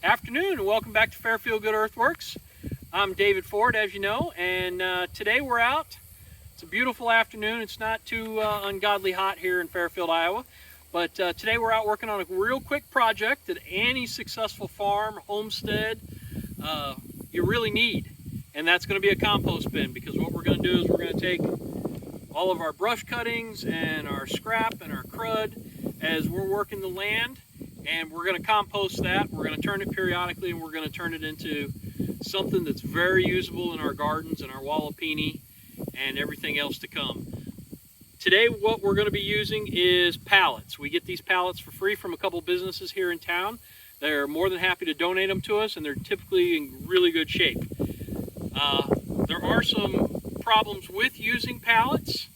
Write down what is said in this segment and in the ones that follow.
Afternoon and welcome back to Fairfield Good Earthworks. I'm David Ford, as you know, and today we're out. It's a beautiful afternoon. It's not too ungodly hot here in Fairfield, Iowa, but today we're out working on a real quick project that any successful farm, homestead, you really need, and that's going to be a compost bin, because what we're going to do is we're going to take all of our brush cuttings and our scrap and our crud as we're working the land, and we're going to compost that. We're going to turn it periodically, and we're going to turn it into something that's very usable in our gardens and our wallopini and everything else to come. Today what we're going to be using is pallets. We get these pallets for free from a couple businesses here in town. They're more than happy to donate them to us, and they're typically in really good shape. There are some problems with using pallets,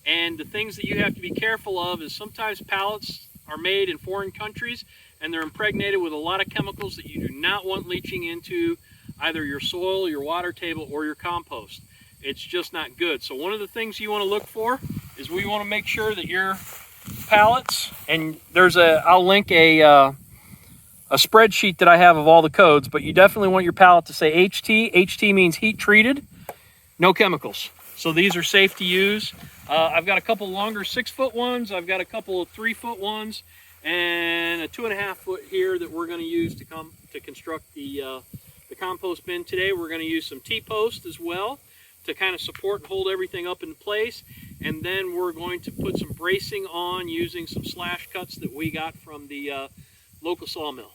and the things that you have to be careful of is sometimes pallets are made in foreign countries and they're impregnated with a lot of chemicals that you do not want leaching into either your soil, your water table, or your compost. It's just not good. So one of the things you want to look for is we want to make sure that your pallets, and I'll link a spreadsheet that I have of all the codes, but you definitely want your pallet to say HT. HT means heat treated, no chemicals. So these are safe to use. I've got a couple longer 6-foot ones. I've got a couple of 3-foot ones, and a 2.5-foot here that we're going to use to construct the compost bin today. We're going to use some T-post as well to kind of support and hold everything up in place. And then we're going to put some bracing on using some slash cuts that we got from the local sawmill.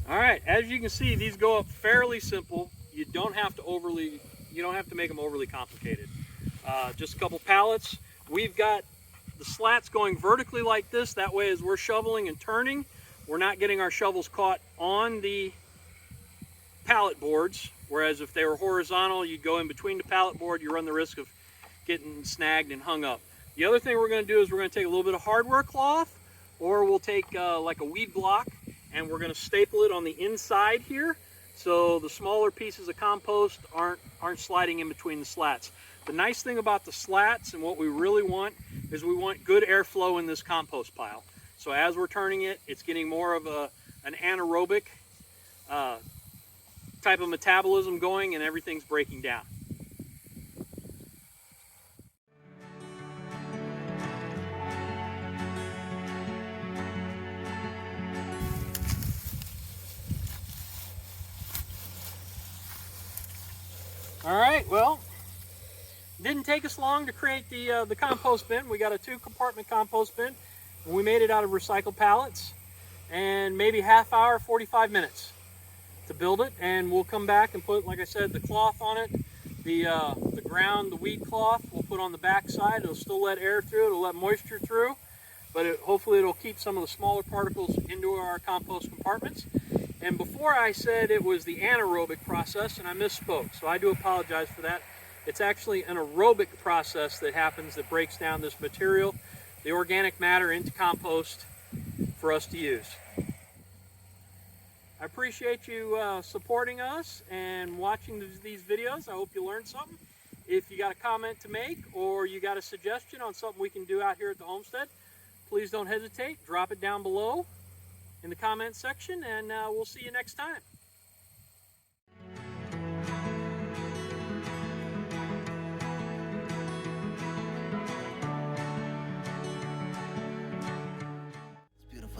All right, as you can see, these go up fairly simple. You don't have to make them overly complicated. Just a couple pallets. We've got the slats going vertically like this. That way, as we're shoveling and turning, we're not getting our shovels caught on the pallet boards. Whereas if they were horizontal, you'd go in between the pallet board, you run the risk of getting snagged and hung up. The other thing we're going to do is we're going to take a little bit of hardware cloth, or we'll take like a weed block, and we're going to staple it on the inside here, so the smaller pieces of compost aren't sliding in between the slats. The nice thing about the slats, and what we really want, is we want good airflow in this compost pile. So as we're turning it, it's getting more of an anaerobic type of metabolism going, and everything's breaking down. All right, well, it didn't take us long to create the compost bin. We got a 2-compartment compost bin. We made it out of recycled pallets, and maybe half hour, 45 minutes to build it. And we'll come back and put, like I said, the cloth on it, the ground, the weed cloth, we'll put on the back side. It'll still let air through, it'll let moisture through, but hopefully it'll keep some of the smaller particles into our compost compartments. And before I said it was the anaerobic process, and I misspoke, so I do apologize for that. It's actually an aerobic process that happens that breaks down this material the organic matter into compost for us to use. I appreciate you supporting us and watching these videos. I hope you learned something. If you got a comment to make or you got a suggestion on something we can do out here at the homestead, please don't hesitate. Drop it down below in the comment section, and we'll see you next time.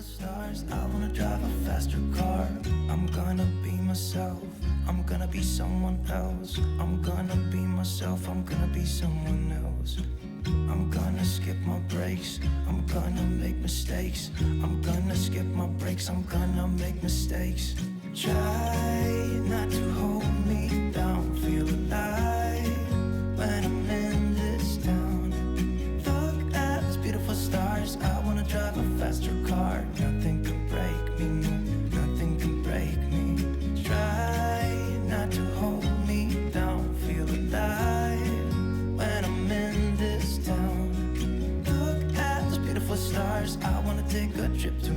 Stars, I wanna drive a faster car. I'm gonna be myself. I'm gonna be someone else. I'm gonna be myself. I'm gonna be someone else. I'm gonna skip my breaks. I'm gonna make mistakes. I'm gonna skip my breaks. I'm gonna make mistakes. Try not to hold me down. Feel alive when I'm in this town. Look at these beautiful stars. I wanna drive a faster car. Nothing can break me, no, nothing can break me. Try not to hold me down. Feel alive when I'm in this town. Look at those beautiful stars. I wanna take a trip to